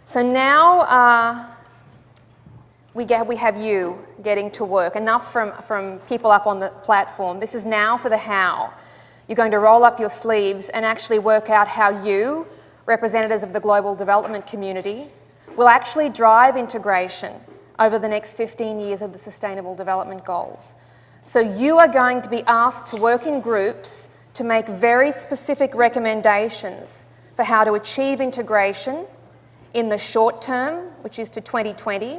So now we have you getting to work. Enough from people up on the platform. This is now for the how. You're going to roll up your sleeves and actually work out how you, representatives of the global development community, will actually drive integration over the next 15 years of the Sustainable Development Goals. So you are going to be asked to work in groups to make very specific recommendations for how to achieve integration in the short term, which is to 2020,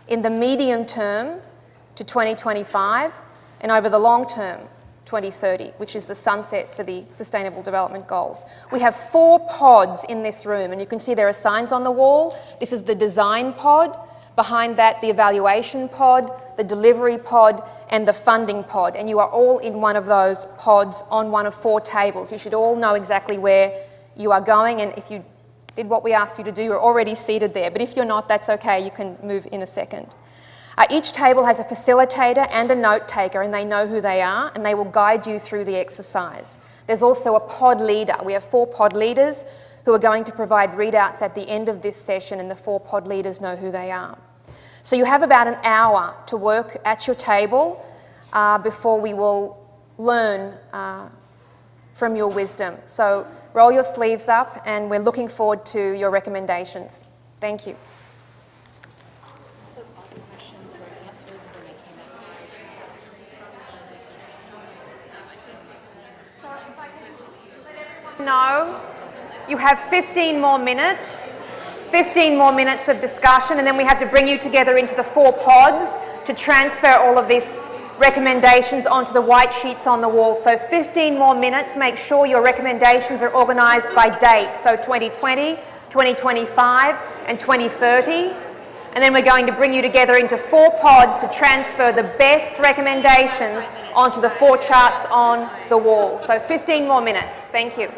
in the medium term to 2025, and over the long term, 2030, which is the sunset for the Sustainable Development Goals. We have 4 pods in this room, and you can see there are signs on the wall. This is the design pod. Behind that, the evaluation pod, the delivery pod, and the funding pod. And you are all in one of those pods on one of 4 tables. You should all know exactly where you are going, and if you did what we asked you to do, you're already seated there. But if you're not, that's okay, you can move in a second. Each table has a facilitator and a note taker, and they know who they are, and they will guide you through the exercise. There's also a pod leader. We have 4 pod leaders who are going to provide readouts at the end of this session, and the 4 pod leaders know who they are. So you have about an hour to work at your table before we will learn from your wisdom. So roll your sleeves up, and we're looking forward to your recommendations. Thank you. No, you have 15 more minutes. 15 more minutes of discussion, and then we have to bring you together into the 4 pods to transfer all of these recommendations onto the white sheets on the wall. So 15 more minutes. Make sure your recommendations are organised by date, so 2020, 2025 and 2030. And then we're going to bring you together into 4 pods to transfer the best recommendations onto the 4 charts on the wall. So 15 more minutes. Thank you.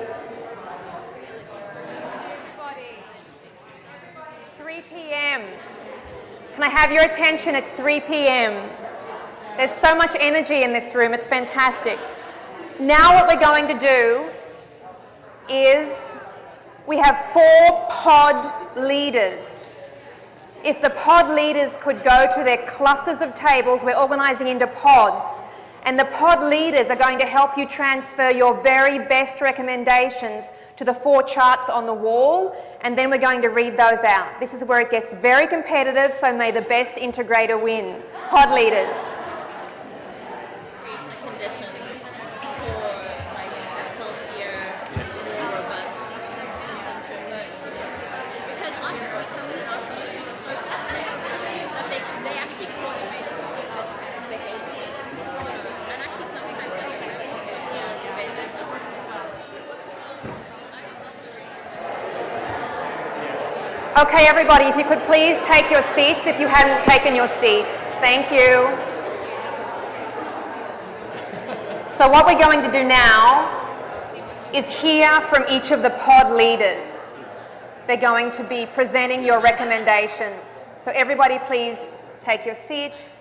3 p.m. Can I have your attention? It's 3 p.m. There's so much energy in this room. It's fantastic. Now what we're going to do is we have 4 pod leaders. If the pod leaders could go to their clusters of tables, we're organising into pods. And the pod leaders are going to help you transfer your very best recommendations to the 4 charts on the wall, and then we're going to read those out. This is where it gets very competitive, so may the best integrator win. Pod leaders. Create the conditions for like a healthier, more robust system to emerge. Because often we come in and our solutions are so plastic that they actually cause very stupid behavior. And actually sometimes that's really preventive. Okay, everybody, if you could please take your seats if you hadn't taken your seats. Thank you. So what we're going to do now is hear from each of the pod leaders. They're going to be presenting your recommendations. So everybody please take your seats.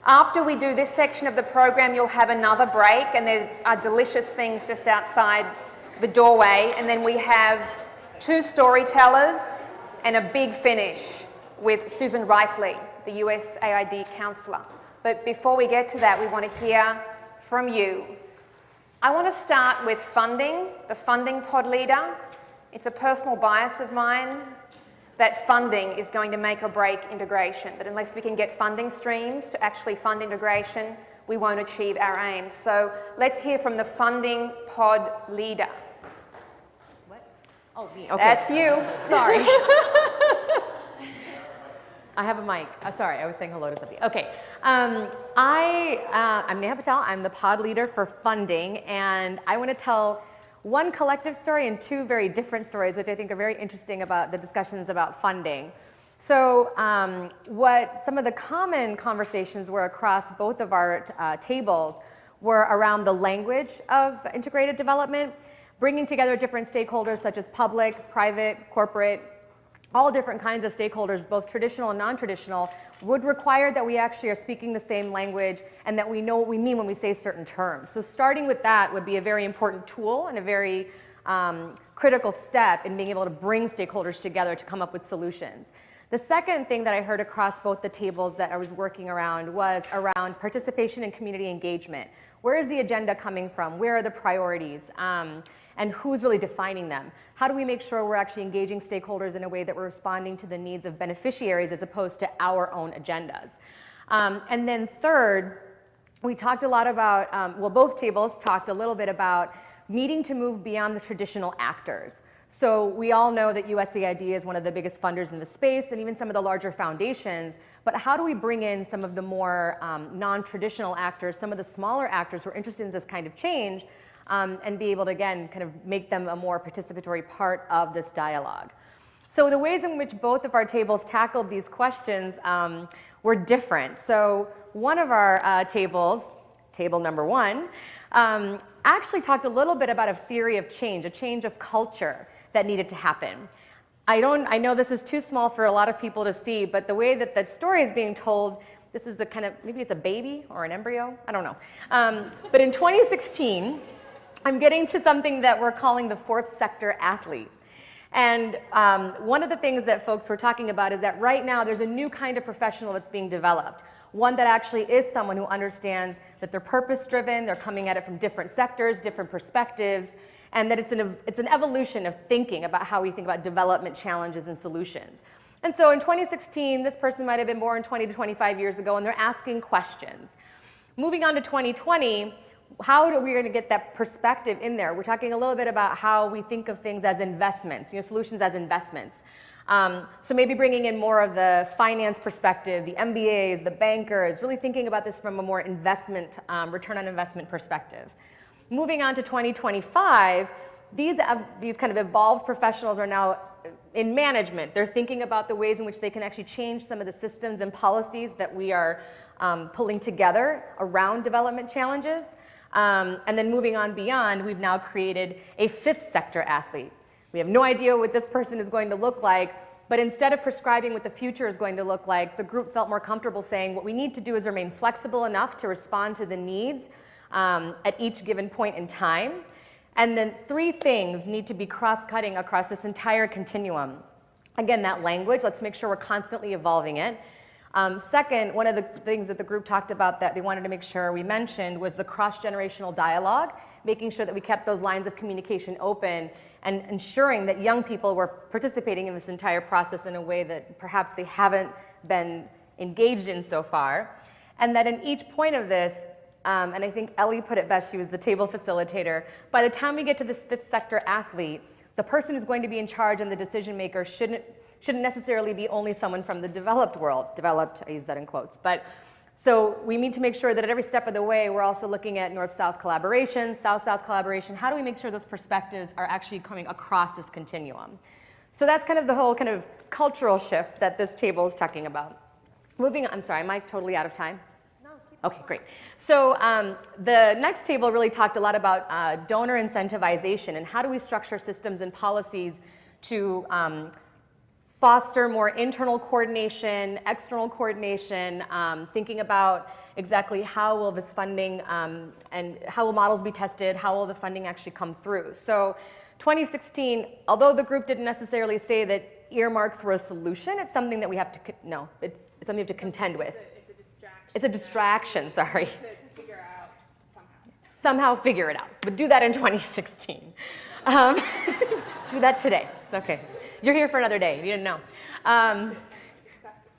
After we do this section of the program, you'll have another break, and there are delicious things just outside the doorway. And then we have 2 storytellers and a big finish with Susan Reichley, the USAID counsellor. But before we get to that, we want to hear from you. I want to start with funding, the funding pod leader. It's a personal bias of mine that funding is going to make or break integration, that unless we can get funding streams to actually fund integration, we won't achieve our aims. So let's hear from the funding pod leader. What? Oh, me. Okay. That's you. Sorry. I have a mic. Sorry, I was saying hello to somebody. Okay. I'm Neha Patel. I'm the pod leader for funding, and I want to tell one collective story and 2 very different stories, which I think are very interesting about the discussions about funding. So what some of the common conversations were across both of our tables were around the language of integrated development, bringing together different stakeholders such as public, private, corporate, all different kinds of stakeholders, both traditional and non-traditional, would require that we actually are speaking the same language and that we know what we mean when we say certain terms. So starting with that would be a very important tool and a very critical step in being able to bring stakeholders together to come up with solutions. The second thing that I heard across both the tables that I was working around was around participation and community engagement. Where is the agenda coming from? Where are the priorities? And who's really defining them? How do we make sure we're actually engaging stakeholders in a way that we're responding to the needs of beneficiaries as opposed to our own agendas? And then third, we talked a lot about, well, both tables talked a little bit about needing to move beyond the traditional actors. So we all know that USAID is one of the biggest funders in the space and even some of the larger foundations, but how do we bring in some of the more non-traditional actors, some of the smaller actors who are interested in this kind of change, and be able to, again, kind of make them a more participatory part of this dialogue. So the ways in which both of our tables tackled these questions were different. So one of our tables, table number one, actually talked a little bit about a theory of change, a change of culture that needed to happen. I know this is too small for a lot of people to see, but the way that that story is being told, this is a kind of, maybe it's a baby or an embryo, I don't know. But in 2016, I'm getting to something that we're calling the fourth sector athlete. And one of the things that folks were talking about is that right now there's a new kind of professional that's being developed. One that actually is someone who understands that they're purpose-driven, they're coming at it from different sectors, different perspectives, and that it's an evolution of thinking about how we think about development challenges and solutions. And so in 2016, this person might have been born 20 to 25 years ago, and they're asking questions. Moving on to 2020, how are we going to get that perspective in there? We're talking a little bit about how we think of things as investments, solutions as investments. So maybe bringing in more of the finance perspective, the MBAs, the bankers, really thinking about this from a more investment, return on investment perspective. Moving on to 2025, these kind of evolved professionals are now in management. They're thinking about the ways in which they can actually change some of the systems and policies that we are pulling together around development challenges. And then moving on beyond, we've now created a fifth sector athlete. We have no idea what this person is going to look like, but instead of prescribing what the future is going to look like, the group felt more comfortable saying what we need to do is remain flexible enough to respond to the needs at each given point in time. And then three things need to be cross-cutting across this entire continuum. Again, that language, let's make sure we're constantly evolving it. Second, one of the things that the group talked about that they wanted to make sure we mentioned was the cross-generational dialogue, making sure that we kept those lines of communication open and ensuring that young people were participating in this entire process in a way that perhaps they haven't been engaged in so far. And that in each point of this, and I think Ellie put it best, she was the table facilitator, by the time we get to this fifth sector athlete, the person who's going to be in charge and the decision maker shouldn't necessarily be only someone from the developed world. Developed, I use that in quotes. But so we need to make sure that at every step of the way, we're also looking at north-south collaboration, south-south collaboration. How do we make sure those perspectives are actually coming across this continuum? So that's kind of the whole kind of cultural shift that this table is talking about. Moving on, I'm sorry, am I totally out of time? No, keep Okay, great. So the next table really talked a lot about donor incentivization and how do we structure systems and policies to foster more internal coordination, external coordination, thinking about exactly how will this funding and how will models be tested, how will the funding actually come through. So 2016, although the group didn't necessarily say that earmarks were a solution, it's something that we have to, no, it's something we have to contend with. It's a distraction. It's a distraction, sorry. To figure out somehow. Somehow figure it out, but do that in 2016. Do that today, okay. You're here for another day, you didn't know.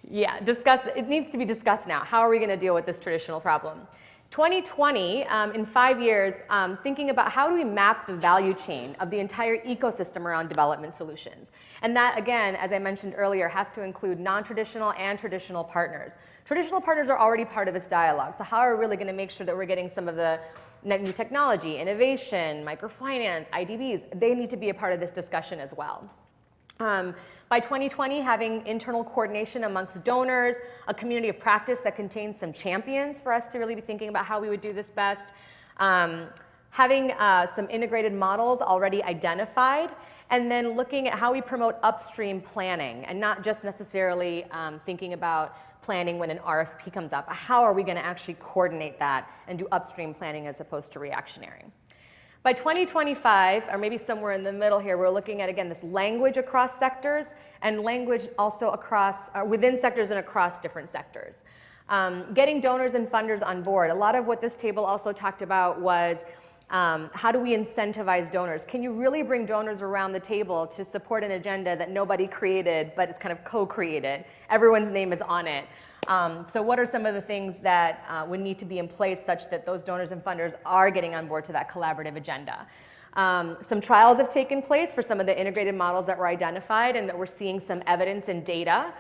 Yeah, discuss, it needs to be discussed now. How are we gonna deal with this traditional problem? 2020, in 5 years, thinking about how do we map the value chain of the entire ecosystem around development solutions. And that, again, as I mentioned earlier, has to include non-traditional and traditional partners. Traditional partners are already part of this dialogue, so how are we really gonna make sure that we're getting some of the new technology, innovation, microfinance, IDBs, they need to be a part of this discussion as well. By 2020, having internal coordination amongst donors, a community of practice that contains some champions for us to really be thinking about how we would do this best, having some integrated models already identified, and then looking at how we promote upstream planning and not just necessarily thinking about planning when an RFP comes up. How are we going to actually coordinate that and do upstream planning as opposed to reactionary? By 2025, or maybe somewhere in the middle here, we're looking at, again, this language across sectors and language also across, within sectors and across different sectors. Getting donors and funders on board. A lot of what this table also talked about was how do we incentivize donors? Can you really bring donors around the table to support an agenda that nobody created, but it's kind of co-created? Everyone's name is on it. So what are some of the things that would need to be in place such that those donors and funders are getting on board to that collaborative agenda? Some trials have taken place for some of the integrated models that were identified and that we're seeing some evidence and data.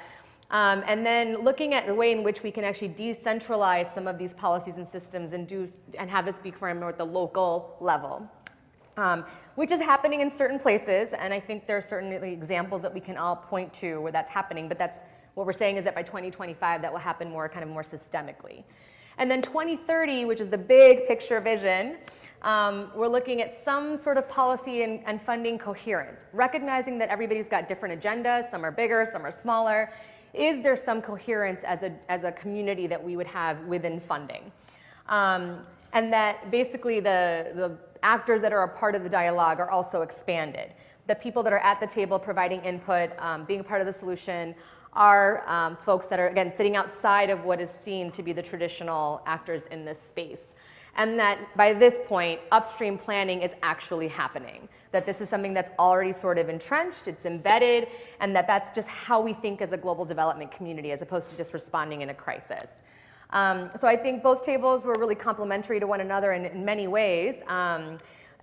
And then looking at the way in which we can actually decentralize some of these policies and systems and have this be more at the local level, which is happening in certain places. And I think there are certainly examples that we can all point to where that's happening, but that's what we're saying is that by 2025, that will happen more systemically. And then 2030, which is the big picture vision, we're looking at some sort of policy and funding coherence, recognizing that everybody's got different agendas, some are bigger, some are smaller. Is there some coherence as a community that we would have within funding? And that basically the actors that are a part of the dialogue are also expanded. The people that are at the table providing input, being a part of the solution, are folks that are, again, sitting outside of what is seen to be the traditional actors in this space. And that by this point, upstream planning is actually happening. That this is something that's already sort of entrenched, it's embedded, and that that's just how we think as a global development community as opposed to just responding in a crisis. So I think both tables were really complementary to one another in many ways.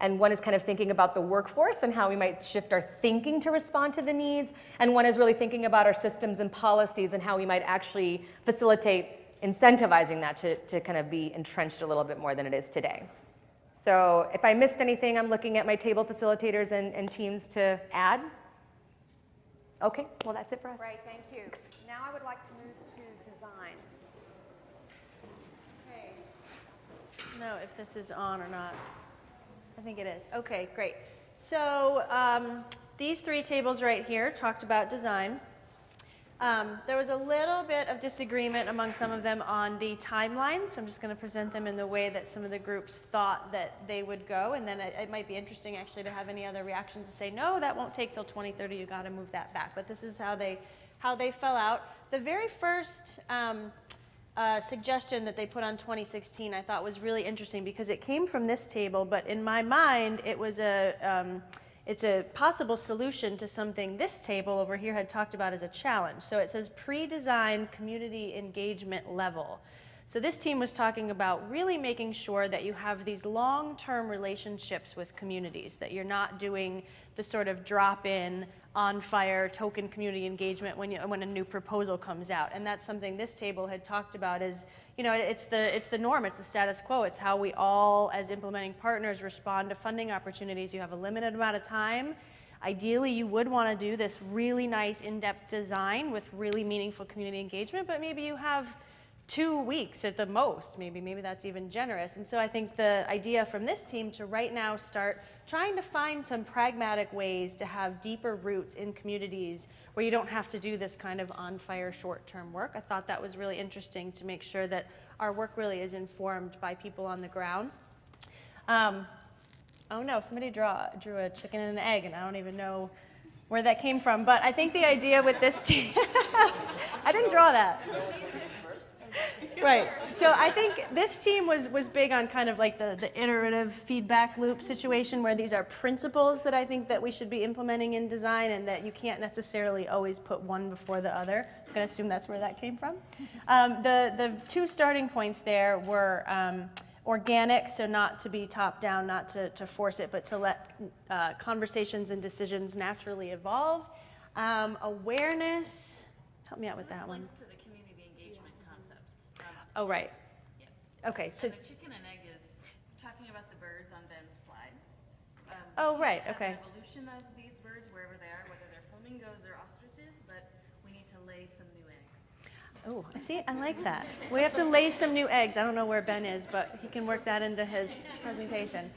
And one is kind of thinking about the workforce and how we might shift our thinking to respond to the needs. And one is really thinking about our systems and policies and how we might actually facilitate incentivizing that to kind of be entrenched a little bit more than it is today. So if I missed anything, I'm looking at my table facilitators and teams to add. Okay, well that's it for us. Great, thank you. Now I would like to move to design. Okay. No, if this is on or not. I think it is. Okay, great. So these three tables right here talked about design. There was a little bit of disagreement among some of them on the timeline, so I'm just going to present them in the way that some of the groups thought that they would go, and then it might be interesting actually to have any other reactions to say, no, that won't take till 2030, you got to move that back. But this is how they fell out. The very first suggestion that they put on 2016 I thought was really interesting because it came from this table, but in my mind it was it's a possible solution to something this table over here had talked about as a challenge. So it says pre-design community engagement level. So this team was talking about really making sure that you have these long-term relationships with communities, that you're not doing the sort of drop-in, on-fire token community engagement when a new proposal comes out. And that's something this table had talked about is, you know, it's the norm, it's the status quo, it's how we all as implementing partners respond to funding opportunities. You have a limited amount of time. Ideally, you would want to do this really nice in-depth design with really meaningful community engagement, but maybe you have 2 weeks at the most, maybe that's even generous. And so I think the idea from this team to right now start trying to find some pragmatic ways to have deeper roots in communities where you don't have to do this kind of on-fire short-term work. I thought that was really interesting to make sure that our work really is informed by people on the ground. Oh no, somebody drew a chicken and an egg, and I don't even know where that came from, but I think the idea with this team, I didn't draw that. Right. So I think this team was big on kind of like the iterative feedback loop situation where these are principles that I think that we should be implementing in design and that you can't necessarily always put one before the other. I'm going to assume that's where that came from. The two starting points there were organic, so not to be top down, not to force it, but to let conversations and decisions naturally evolve. Awareness, help me out with that one. Oh, right. Yeah. Okay, so. And the chicken and egg is talking about the birds on Ben's slide. Oh, right, okay. An evolution of these birds wherever they are, whether they're flamingos or ostriches, but we need to lay some new eggs. Oh, I see, I like that. We have to lay some new eggs. I don't know where Ben is, but he can work that into his presentation.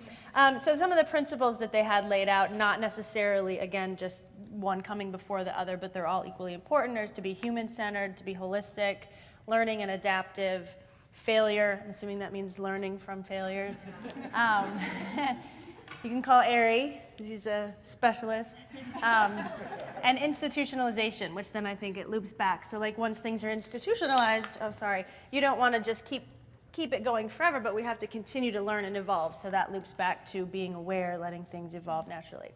So some of the principles that they had laid out, not necessarily, again, just one coming before the other, but they're all equally important. There's to be human-centered, to be holistic, learning and adaptive, failure, I'm assuming that means learning from failures, You can call Ari, since he's a specialist. And institutionalization, which then I think it loops back. So like once things are institutionalized, you don't want to just keep it going forever, but we have to continue to learn and evolve. So that loops back to being aware, letting things evolve naturally.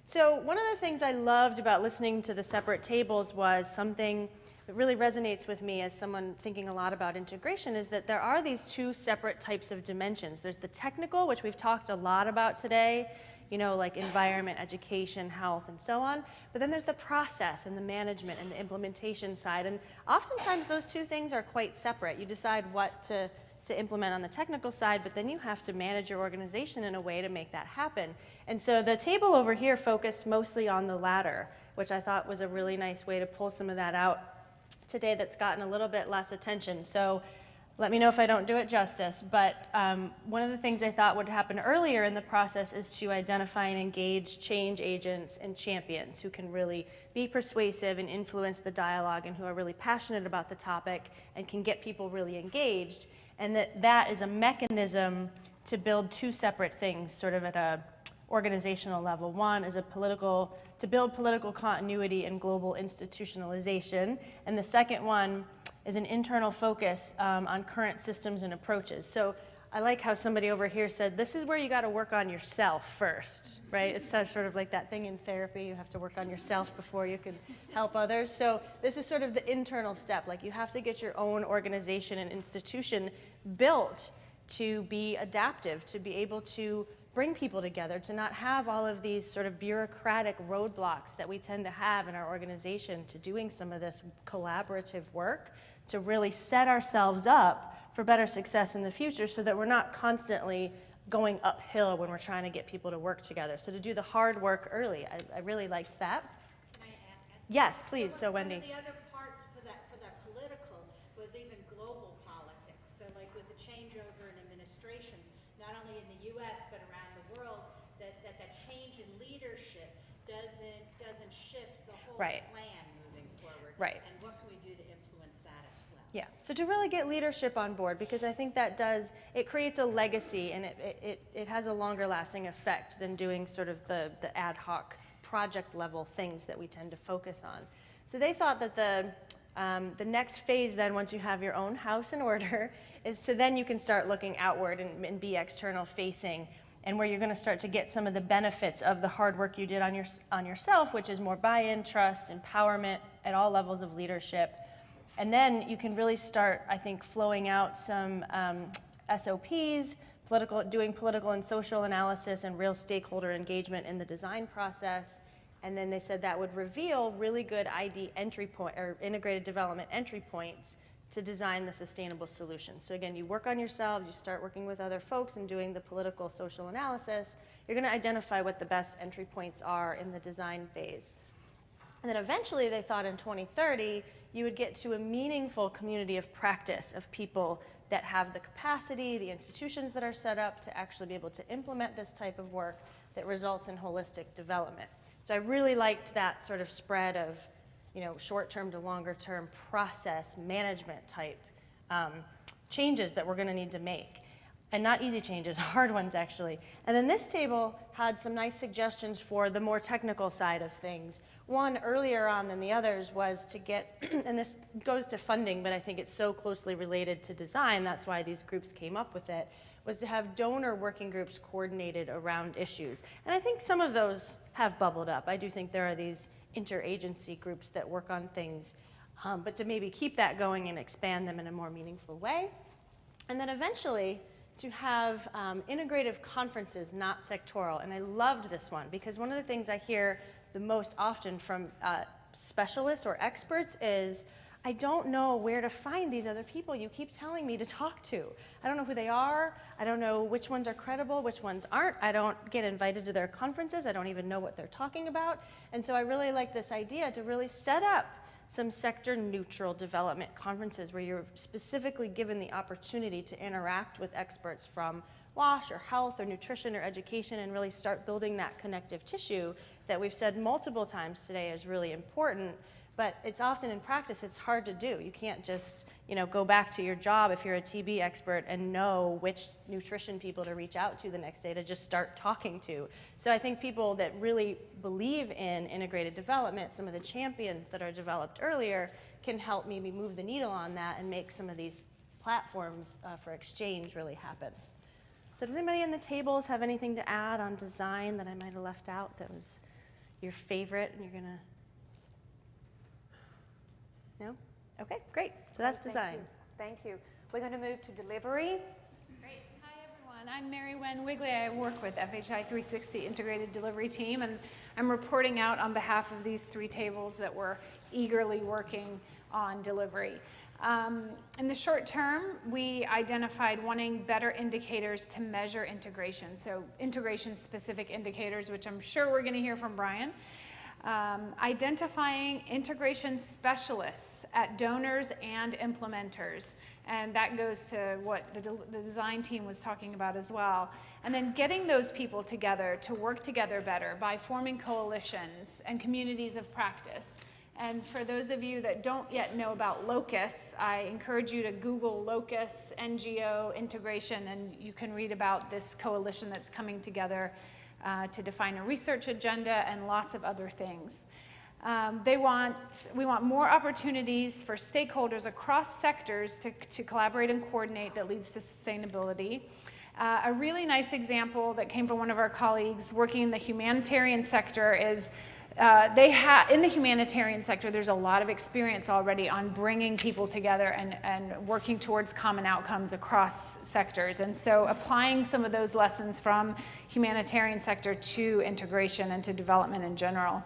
So one of the things I loved about listening to the separate tables was something that really resonates with me as someone thinking a lot about integration, is that there are these two separate types of dimensions. There's the technical, which we've talked a lot about today, you know, like environment, education, health, and so on. But then there's the process and the management and the implementation side. And oftentimes those two things are quite separate. You decide what to implement on the technical side, but then you have to manage your organization in a way to make that happen. And so the table over here focused mostly on the latter, which I thought was a really nice way to pull some of that out today that's gotten a little bit less attention. So let me know if I don't do it justice, but one of the things I thought would happen earlier in the process is to identify and engage change agents and champions who can really be persuasive and influence the dialogue and who are really passionate about the topic and can get people really engaged. And that is a mechanism to build two separate things sort of at a organizational level. One is to build political continuity and global institutionalization. And the second one is an internal focus on current systems and approaches. So I like how somebody over here said, this is where you got to work on yourself first, right? It's sort of like that thing in therapy, you have to work on yourself before you can help others. So this is sort of the internal step, like you have to get your own organization and institution built to be adaptive, to be able to bring people together, to not have all of these sort of bureaucratic roadblocks that we tend to have in our organization to doing some of this collaborative work, to really set ourselves up for better success in the future so that we're not constantly going uphill when we're trying to get people to work together. So to do the hard work early, I really liked that. Can I add? Yes, please, so One Wendy. of the other parts for that political was even global politics. So like with the changeover in administrations, not only in the US but around the world, that change in leadership doesn't shift the whole Right. plan moving forward. Right. And what can we do to influence that as well? Yeah, so to really get leadership on board, because I think it creates a legacy and it has a longer lasting effect than doing sort of the ad hoc project level things that we tend to focus on. So they thought that the next phase then, once you have your own house in order, is to then you can start looking outward and be external facing, and where you're going to start to get some of the benefits of the hard work you did on yourself, which is more buy-in, trust, empowerment at all levels of leadership. And then you can really start, I think, flowing out some SOPs, doing political and social analysis and real stakeholder engagement in the design process. And then they said that would reveal really good ID entry point or integrated development entry points to design the sustainable solution. So again, you work on yourselves, you start working with other folks and doing the political social analysis. You're going to identify what the best entry points are in the design phase. And then eventually they thought in 2030, you would get to a meaningful community of practice of people that have the capacity, the institutions that are set up to actually be able to implement this type of work that results in holistic development. So I really liked that sort of spread of, short-term to longer-term process management type changes that we're going to need to make. And not easy changes, hard ones actually. And then this table had some nice suggestions for the more technical side of things. One earlier on than the others was to get, and this goes to funding, but I think it's so closely related to design, that's why these groups came up with it, was to have donor working groups coordinated around issues. And I think some of those have bubbled up. I do think there are these interagency groups that work on things, but to maybe keep that going and expand them in a more meaningful way. And then eventually, to have integrative conferences, not sectoral. And I loved this one because one of the things I hear the most often from specialists or experts is, I don't know where to find these other people you keep telling me to talk to. I don't know who they are. I don't know which ones are credible, which ones aren't. I don't get invited to their conferences. I don't even know what they're talking about. And so I really like this idea to really set up some sector-neutral development conferences where you're specifically given the opportunity to interact with experts from WASH or health or nutrition or education and really start building that connective tissue that we've said multiple times today is really important, But it's often in practice, it's hard to do. You can't just, go back to your job if you're a TB expert and know which nutrition people to reach out to the next day to just start talking to. So I think people that really believe in integrated development, some of the champions that are developed earlier, can help maybe move the needle on that and make some of these platforms for exchange really happen. So does anybody in the tables have anything to add on design that I might have left out that was your favorite and you're gonna? No? Okay, great. So that's design. Thank you. We're going to move to delivery. Great. Hi, everyone. I'm Mary Wen Wigley. I work with FHI 360 Integrated Delivery Team, and I'm reporting out on behalf of these 3 tables that we're eagerly working on delivery. In the short term, we identified wanting better indicators to measure integration, so integration-specific indicators, which I'm sure we're going to hear from Brian. Identifying integration specialists at donors and implementers, and that goes to what the design team was talking about as well. And then getting those people together to work together better by forming coalitions and communities of practice. And for those of you that don't yet know about LOCUS, I encourage you to Google LOCUS NGO integration, and you can read about this coalition that's coming together to define a research agenda and lots of other things. We want more opportunities for stakeholders across sectors to collaborate and coordinate that leads to sustainability. A really nice example that came from one of our colleagues working in the humanitarian sector is in the humanitarian sector, there's a lot of experience already on bringing people together and working towards common outcomes across sectors. And so applying some of those lessons from humanitarian sector to integration and to development in general.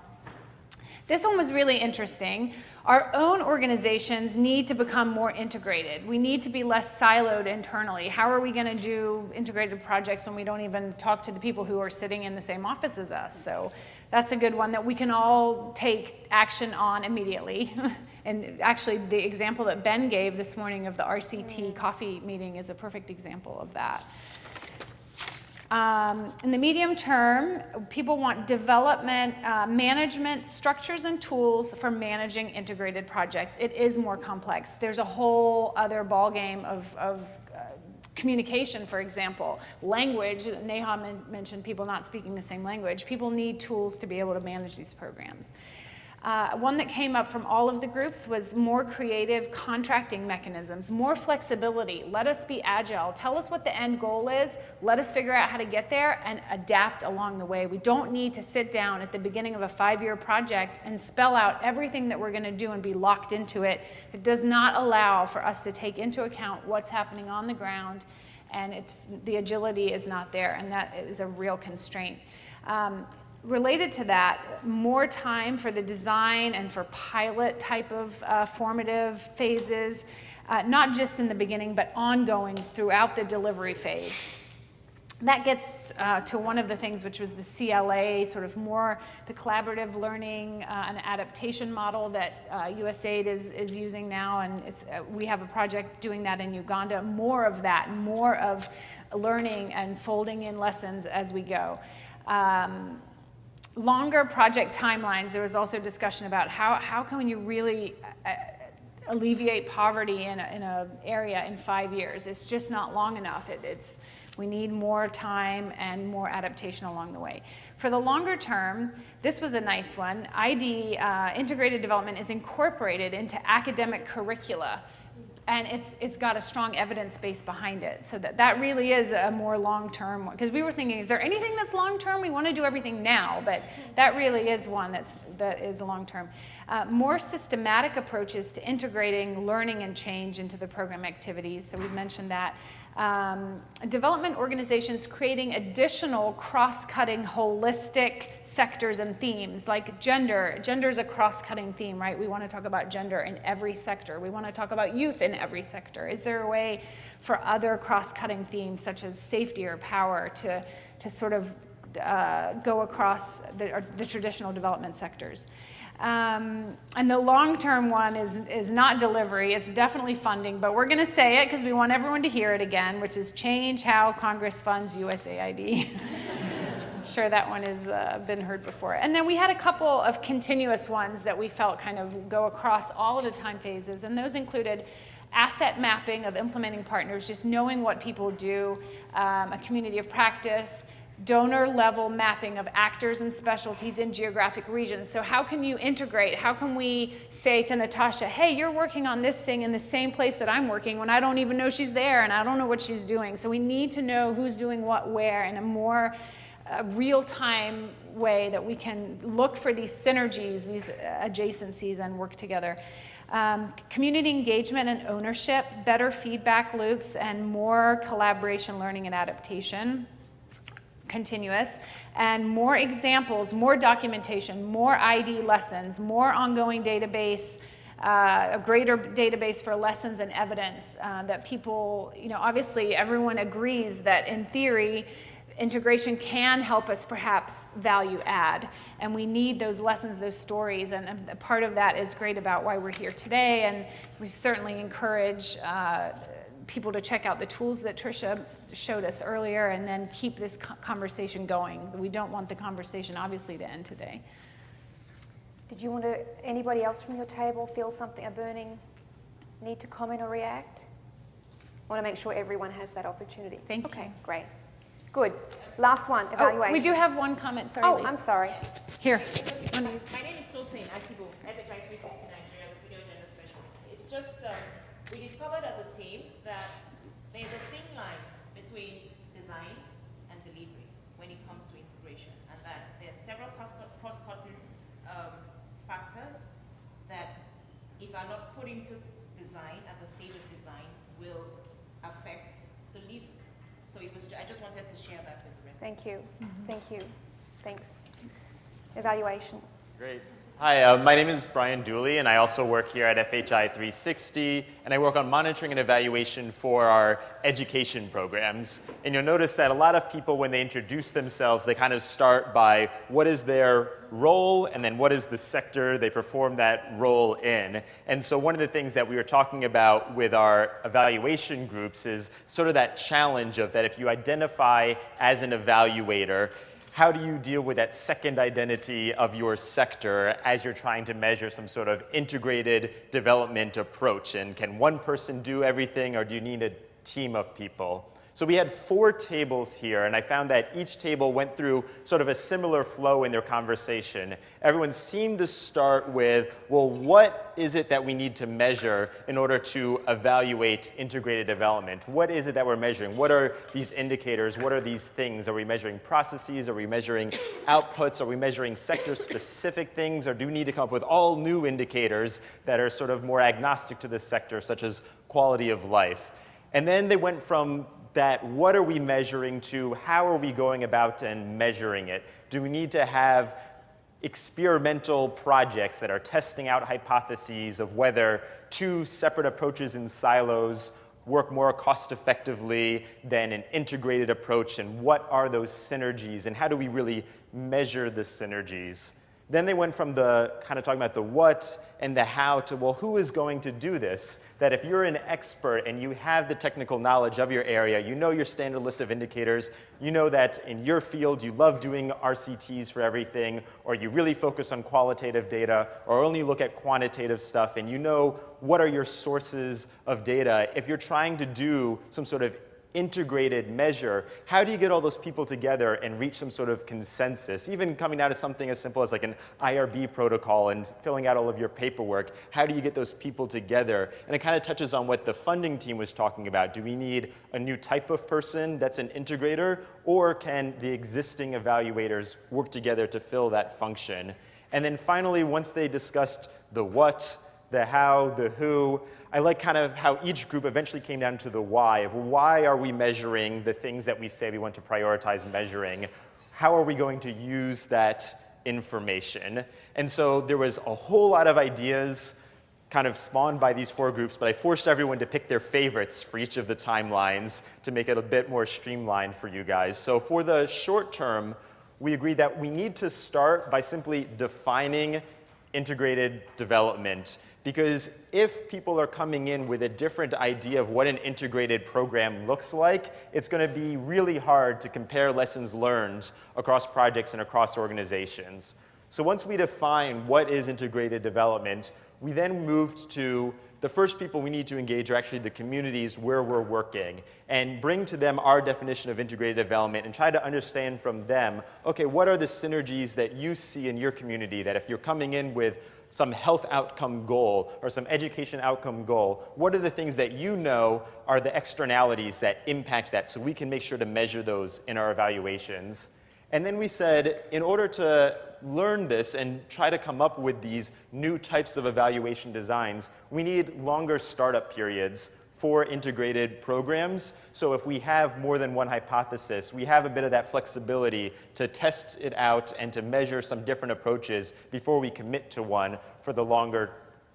This one was really interesting. Our own organizations need to become more integrated. We need to be less siloed internally. How are we going to do integrated projects when we don't even talk to the people who are sitting in the same office as us? So that's a good one that we can all take action on immediately. And actually, the example that Ben gave this morning of the RCT coffee meeting is a perfect example of that. In the medium term, people want development, management structures and tools for managing integrated projects. It is more complex. There's a whole other ballgame of communication, for example. Language, Neha mentioned people not speaking the same language. People need tools to be able to manage these programs. One that came up from all of the groups was more creative contracting mechanisms, more flexibility. Let us be agile. Tell us what the end goal is. Let us figure out how to get there and adapt along the way. We don't need to sit down at the beginning of a 5-year project and spell out everything that we're going to do and be locked into it. It does not allow for us to take into account what's happening on the ground, and the agility is not there, and that is a real constraint. Related to that, more time for the design and for pilot type of formative phases, not just in the beginning, but ongoing throughout the delivery phase. That gets to one of the things, which was the CLA, sort of more the collaborative learning and adaptation model that USAID is using now, and we have a project doing that in Uganda. More of that, more of learning and folding in lessons as we go. Longer project timelines. There was also discussion about how can you really alleviate poverty in an area in 5 years. It's just not long enough. We need more time and more adaptation along the way. For the longer term, this was a nice one. ID, integrated development, is incorporated into academic curricula. And it's got a strong evidence base behind it. So that really is a more long-term one. Because we were thinking, is there anything that's long-term? We want to do everything now, but that really is one that is long-term. More systematic approaches to integrating learning and change into the program activities. So we've mentioned that. Development organizations creating additional cross-cutting holistic sectors and themes, like gender. Gender is a cross-cutting theme, right? We want to talk about gender in every sector. We want to talk about youth in every sector. Is there a way for other cross-cutting themes, such as safety or power, to sort of go across the traditional development sectors? And the long-term one is not delivery, it's definitely funding, but we're going to say it because we want everyone to hear it again, which is change how Congress funds USAID. sure that one has been heard before. And then we had a couple of continuous ones that we felt kind of go across all of the time phases, and those included asset mapping of implementing partners, just knowing what people do, a community of practice, donor level mapping of actors and specialties in geographic regions. So how can you integrate? How can we say to Natasha, hey, you're working on this thing in the same place that I'm working when I don't even know she's there and I don't know what she's doing. So we need to know who's doing what where in a more real-time way that we can look for these synergies, these adjacencies, and work together. Community engagement and ownership, better feedback loops, and more collaboration, learning, and adaptation. Continuous, and more examples, more documentation, more ID lessons, more ongoing database, a greater database for lessons and evidence that people, obviously everyone agrees that in theory, integration can help us perhaps value add, and we need those lessons, those stories, and a part of that is great about why we're here today, and we certainly encourage people to check out the tools that Tricia showed us earlier, and then keep this conversation going. We don't want the conversation, obviously, to end today. Did you want to, anybody else from your table feel something, a burning need to comment or react? I want to make sure everyone has that opportunity. Thank you. Okay, great. Good. Last one, evaluation. Oh, we do have one comment, sorry. Oh, Lee. I'm sorry. Here. My name is Tosin Akibo, FHI 360 Nigeria, the Senior Gender Specialist. It's just, we discovered as a team that there's a thin line between design and delivery when it comes to integration, and that there are several cross-cutting factors that, if are not put into design at the stage of design, will affect delivery. So I just wanted to share that with the rest. Thank you. Thank you. Thanks. Evaluation. Great. Hi, my name is Brian Dooley, and I also work here at FHI 360, and I work on monitoring and evaluation for our education programs. And you'll notice that a lot of people, when they introduce themselves, they kind of start by what is their role, and then what is the sector they perform that role in. And so one of the things that we were talking about with our evaluation groups is sort of that challenge of that if you identify as an evaluator, how do you deal with that second identity of your sector as you're trying to measure some sort of integrated development approach? And can one person do everything, or do you need a team of people? So we had 4 tables here, and I found that each table went through sort of a similar flow in their conversation. Everyone seemed to start with, well, what is it that we need to measure in order to evaluate integrated development? What is it that we're measuring? What are these indicators? What are these things? Are we measuring processes? Are we measuring outputs? Are we measuring sector-specific things? Or do we need to come up with all new indicators that are sort of more agnostic to this sector, such as quality of life? And then they went from that what are we measuring to how are we going about and measuring it? Do we need to have experimental projects that are testing out hypotheses of whether 2 separate approaches in silos work more cost effectively than an integrated approach, and what are those synergies, and how do we really measure the synergies? Then they went from the kind of talking about the what and the how to, well, who is going to do this? That if you're an expert and you have the technical knowledge of your area, you know your standard list of indicators, you know that in your field you love doing RCTs for everything, or you really focus on qualitative data, or only look at quantitative stuff, and you know what are your sources of data. If you're trying to do some sort of integrated measure, how do you get all those people together and reach some sort of consensus? Even coming down to something as simple as like an IRB protocol and filling out all of your paperwork, how do you get those people together? And it kind of touches on what the funding team was talking about. Do we need a new type of person that's an integrator, or can the existing evaluators work together to fill that function? And then finally, once they discussed the what, the how, the who, I like kind of how each group eventually came down to the why of why are we measuring the things that we say we want to prioritize measuring? How are we going to use that information? And so there was a whole lot of ideas kind of spawned by these 4 groups, but I forced everyone to pick their favorites for each of the timelines to make it a bit more streamlined for you guys. So for the short term, we agreed that we need to start by simply defining integrated development, because if people are coming in with a different idea of what an integrated program looks like, it's going to be really hard to compare lessons learned across projects and across organizations. So once we define what is integrated development, we then moved to the first people we need to engage are actually the communities where we're working, and bring to them our definition of integrated development and try to understand from them, okay, what are the synergies that you see in your community, that if you're coming in with some health outcome goal or some education outcome goal, what are the things that you know are the externalities that impact that, so we can make sure to measure those in our evaluations. And then we said, in order to learn this and try to come up with these new types of evaluation designs, we need longer startup periods for integrated programs. So if we have more than one hypothesis, we have a bit of that flexibility to test it out and to measure some different approaches before we commit to one for the longer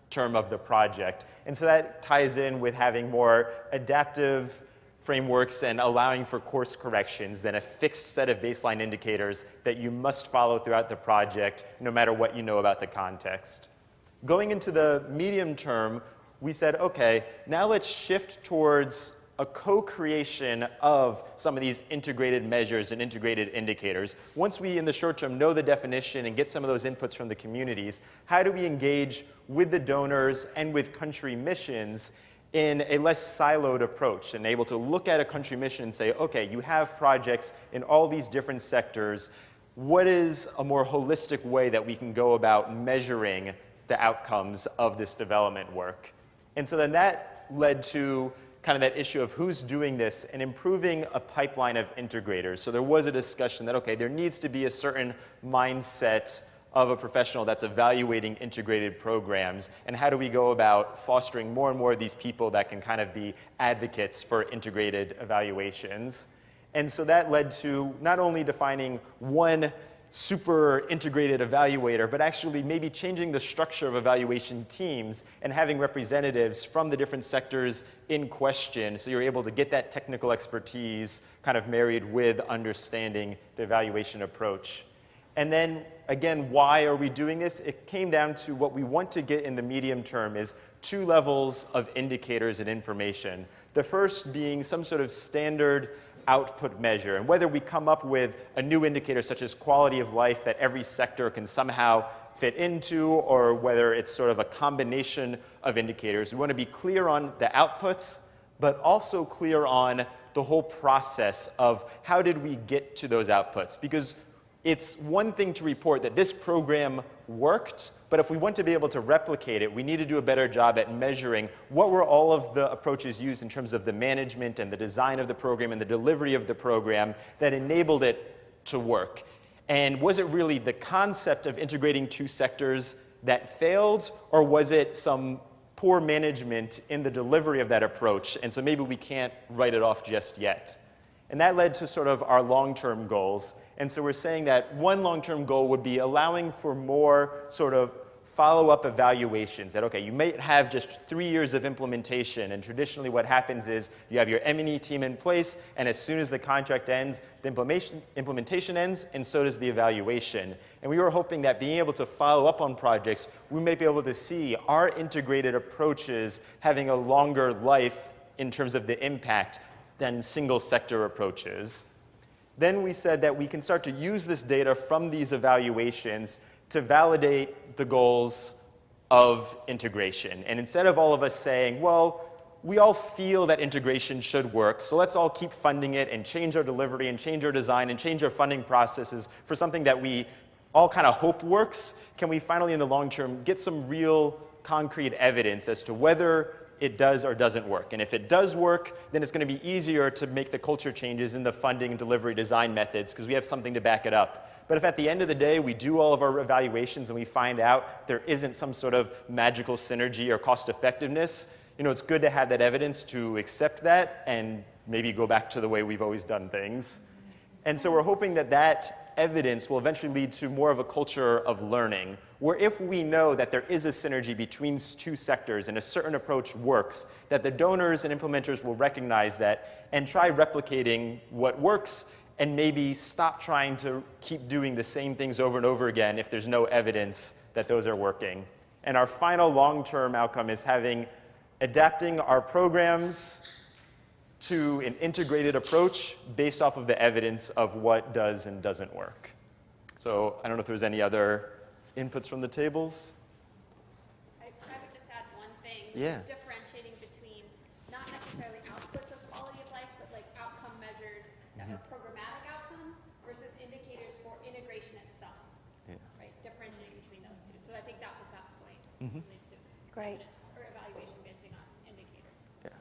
term of the project. And so that ties in with having more adaptive frameworks and allowing for course corrections than a fixed set of baseline indicators that you must follow throughout the project, no matter what you know about the context. Going into the medium term, we said, okay, now let's shift towards a co-creation of some of these integrated measures and integrated indicators. Once we, in the short term, know the definition and get some of those inputs from the communities, how do we engage with the donors and with country missions in a less siloed approach, and able to look at a country mission and say, okay, you have projects in all these different sectors. What is a more holistic way that we can go about measuring the outcomes of this development work? And so then that led to kind of that issue of who's doing this and improving a pipeline of integrators. So there was a discussion that, okay, there needs to be a certain mindset of a professional that's evaluating integrated programs, and how do we go about fostering more and more of these people that can kind of be advocates for integrated evaluations. And so that led to not only defining one super integrated evaluator, but actually maybe changing the structure of evaluation teams and having representatives from the different sectors in question, so you're able to get that technical expertise kind of married with understanding the evaluation approach. And then, again, why are we doing this? It came down to what we want to get in the medium term is 2 levels of indicators and information. The first being some sort of standard output measure, and whether we come up with a new indicator such as quality of life that every sector can somehow fit into, or whether it's sort of a combination of indicators. We want to be clear on the outputs, but also clear on the whole process of how did we get to those outputs. Because it's one thing to report that this program worked, but if we want to be able to replicate it, we need to do a better job at measuring what were all of the approaches used in terms of the management and the design of the program and the delivery of the program that enabled it to work. And was it really the concept of integrating 2 sectors that failed, or was it some poor management in the delivery of that approach? And so maybe we can't write it off just yet. And that led to sort of our long-term goals. And so we're saying that one long-term goal would be allowing for more sort of follow-up evaluations. That, okay, you may have just 3 years of implementation, and traditionally what happens is you have your M&E team in place, and as soon as the contract ends, the implementation ends, and so does the evaluation. And we were hoping that being able to follow up on projects, we may be able to see our integrated approaches having a longer life in terms of the impact than single sector approaches. Then we said that we can start to use this data from these evaluations to validate the goals of integration. And instead of all of us saying, well, we all feel that integration should work, so let's all keep funding it and change our delivery and change our design and change our funding processes for something that we all kind of hope works, can we finally in the long term get some real concrete evidence as to whether it does or doesn't work? And if it does work, then it's going to be easier to make the culture changes in the funding, delivery, design methods, because we have something to back it up. But if at the end of the day we do all of our evaluations and we find out there isn't some sort of magical synergy or cost effectiveness, it's good to have that evidence to accept that and maybe go back to the way we've always done things. And so we're hoping that that evidence will eventually lead to more of a culture of learning, where if we know that there is a synergy between 2 sectors and a certain approach works, that the donors and implementers will recognize that and try replicating what works and maybe stop trying to keep doing the same things over and over again if there's no evidence that those are working. And our final long-term outcome is adapting our programs to an integrated approach based off of the evidence of what does and doesn't work. So I don't know if there's any other inputs from the tables. I would just add one thing. Yeah. Differentiating between not necessarily outputs of quality of life, but like outcome measures that are programmatic outcomes versus indicators for integration itself. Yeah. Right? Differentiating between those two. So I think that was that point. Related to Great. evidence or evaluation based on indicators. Yeah.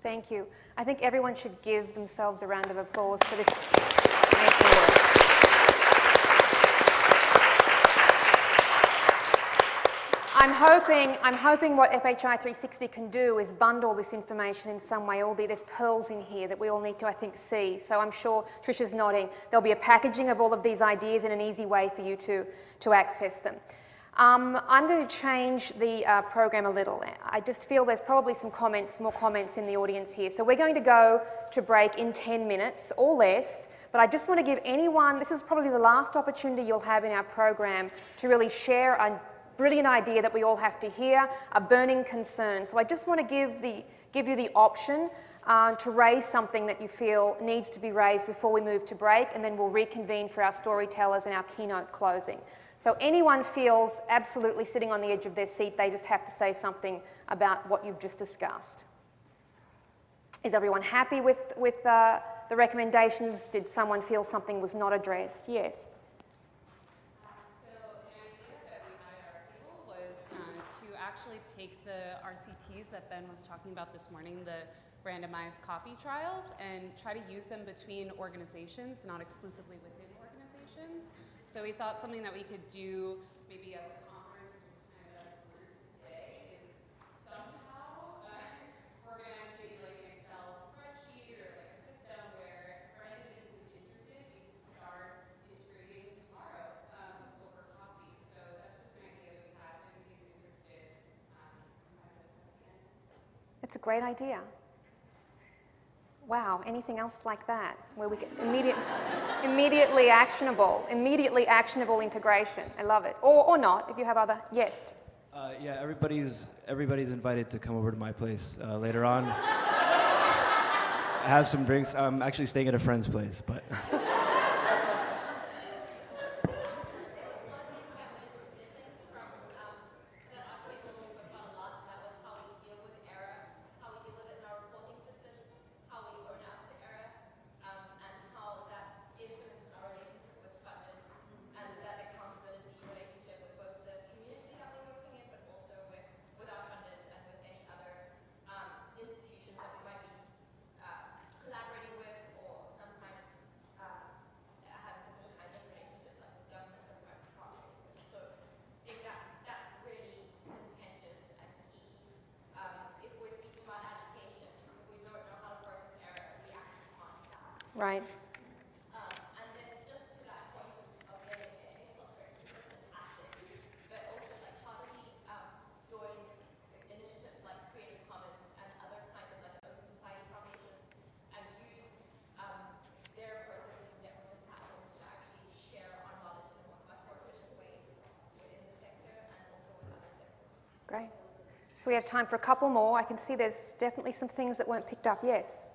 Thank you. I think everyone should give themselves a round of applause for this amazing work. I'm hoping what FHI 360 can do is bundle this information in some way. There's pearls in here that we all need to, I think, see. So I'm sure Trisha's nodding. There'll be a packaging of all of these ideas in an easy way for you to access them. I'm going to change the program a little. I just feel there's probably more comments in the audience here. So we're going to go to break in 10 minutes or less, but I just want to give anyone, this is probably the last opportunity you'll have in our program to really share a brilliant idea that we all have to hear, a burning concern. So I just want to give you the option to raise something that you feel needs to be raised before we move to break, and then we'll reconvene for our storytellers and our keynote closing. So anyone feels absolutely sitting on the edge of their seat, they just have to say something about what you've just discussed. Is everyone happy with the recommendations? Did someone feel something was not addressed? Yes. So the idea that we had at our table was to actually take the RCTs that Ben was talking about this morning, the randomized coffee trials, and try to use them between organizations, not exclusively within organizations. So we thought something that we could do maybe as a conference or just kind of as a group today is somehow organize maybe like an Excel spreadsheet or like a system where for anybody who's interested, you can start integrating tomorrow over coffee. So that's just an idea we have, and if he's interested, provide us at the end. It's a great idea. Wow, anything else like that where we get immediately actionable integration. I love it. Or not, if you have other, yes. Yeah, everybody's invited to come over to my place later on. Have some drinks. I'm actually staying at a friend's place, but. Right. And then just to that point of getting it, it's not very fantastic, but also like how do we join initiatives like Creative Commons and other kinds of like open society foundations and use their processes and networks and platforms to actually share our knowledge in a much more efficient way within the sector and also with other sectors. Great. So we have time for a couple more. I can see there's definitely some things that weren't picked up. Yes.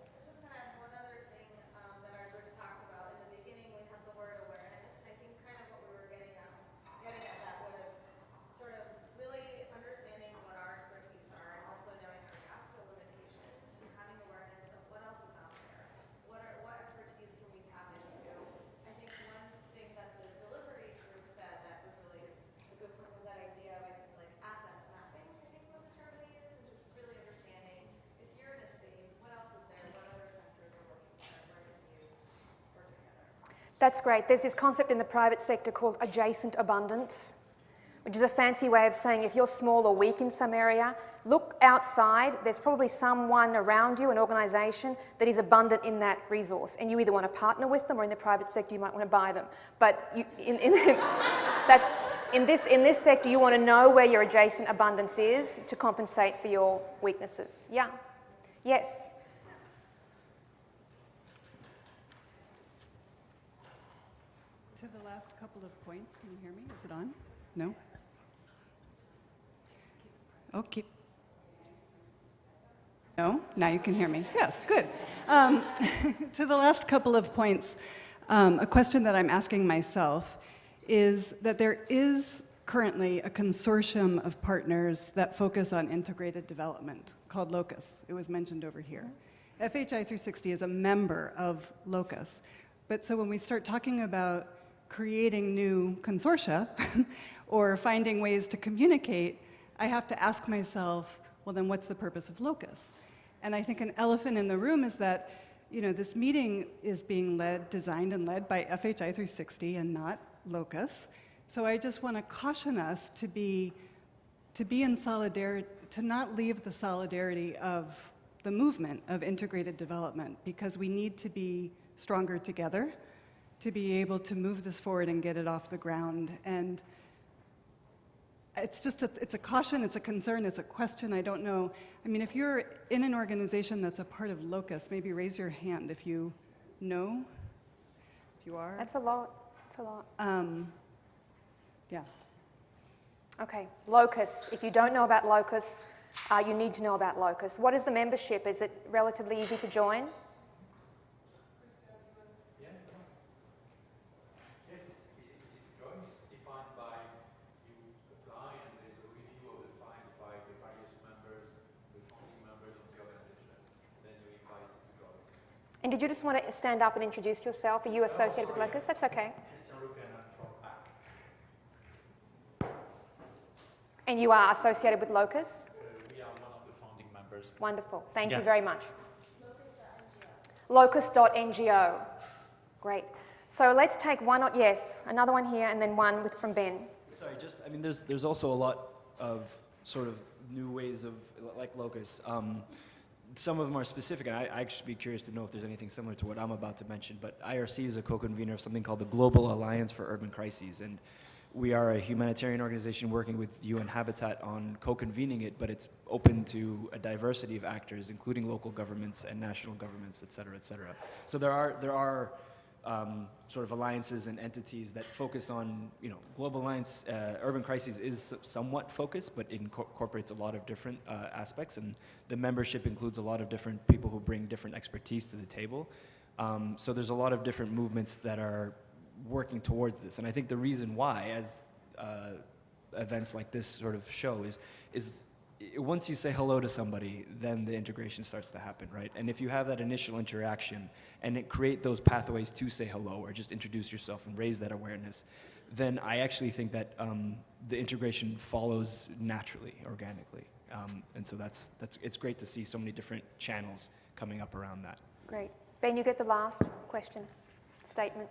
That's great. There's this concept in the private sector called adjacent abundance, which is a fancy way of saying if you're small or weak in some area, look outside. There's probably someone around you, an organisation, that is abundant in that resource. And you either want to partner with them or in the private sector you might want to buy them. But you, in this sector, you want to know where your adjacent abundance is to compensate for your weaknesses. Yeah. Yes. last couple of points, can you hear me? Is it on? No? Oh, keep. No? Now you can hear me. Yes, good. To the last couple of points, a question that I'm asking myself is that there is currently a consortium of partners that focus on integrated development called LOCUS. It was mentioned over here. FHI 360 is a member of LOCUS. But so when we start talking about creating new consortia or finding ways to communicate, I have to ask myself, well, then what's the purpose of LOCUS? And I think an elephant in the room is that, this meeting is being designed and led by FHI 360 and not LOCUS. So I just want to caution us to be in solidarity, to not leave the solidarity of the movement of integrated development, because we need to be stronger together to be able to move this forward and get it off the ground. And it's just it's a caution, it's a concern, it's a question. I don't know. I mean, if you're in an organization that's a part of LOCUS, maybe raise your hand if you know, if you are. That's a lot. That's a lot. Yeah. Okay, LOCUS. If you don't know about LOCUS, you need to know about LOCUS. What is the membership? Is it relatively easy to join? And did you just want to stand up and introduce yourself? Are you associated with LOCUS? That's okay. And you are associated with LOCUS? We are one of the founding members. Wonderful. Thank you very much. Locus.ngo. Great. So let's take one, yes, another one here and then one from Ben. Sorry, there's also a lot of sort of new ways of, like Locus. Some of them are specific, and I'd actually be curious to know if there's anything similar to what I'm about to mention, but IRC is a co-convener of something called the Global Alliance for Urban Crises, and we are a humanitarian organization working with UN Habitat on co-convening it, but it's open to a diversity of actors, including local governments and national governments, et cetera, et cetera. So there are sort of alliances and entities that focus on, Global Alliance, Urban Crises is somewhat focused, but it incorporates a lot of different aspects, and the membership includes a lot of different people who bring different expertise to the table. So there's a lot of different movements that are working towards this, and I think the reason why, as events like this sort of show, is once you say hello to somebody, then the integration starts to happen, right? And if you have that initial interaction and create those pathways to say hello or just introduce yourself and raise that awareness, then I actually think that the integration follows naturally, organically. And so it's great to see so many different channels coming up around that. Great. Ben, you get the last question, statement.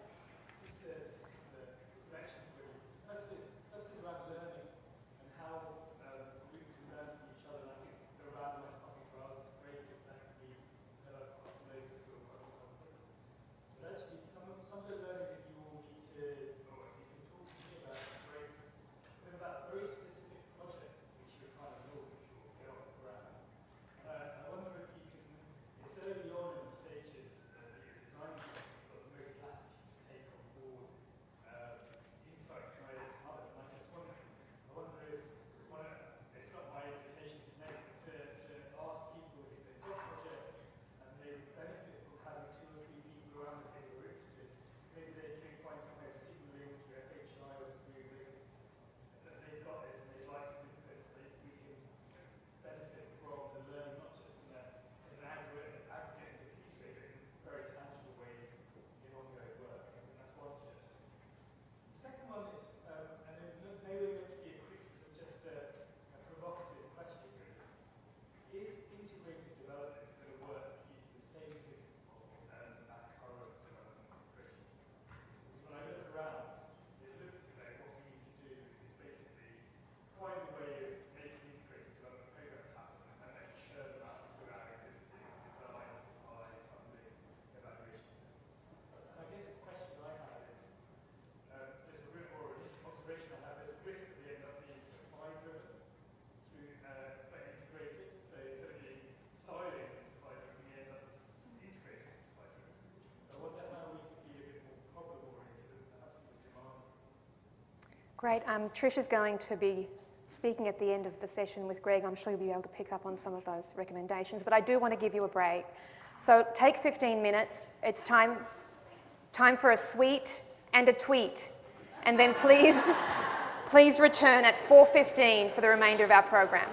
Great. Trish is going to be speaking at the end of the session with Greg. I'm sure you'll be able to pick up on some of those recommendations, but I do want to give you a break. So take 15 minutes. It's time for a sweet and a tweet. And then please return at 4:15 for the remainder of our program.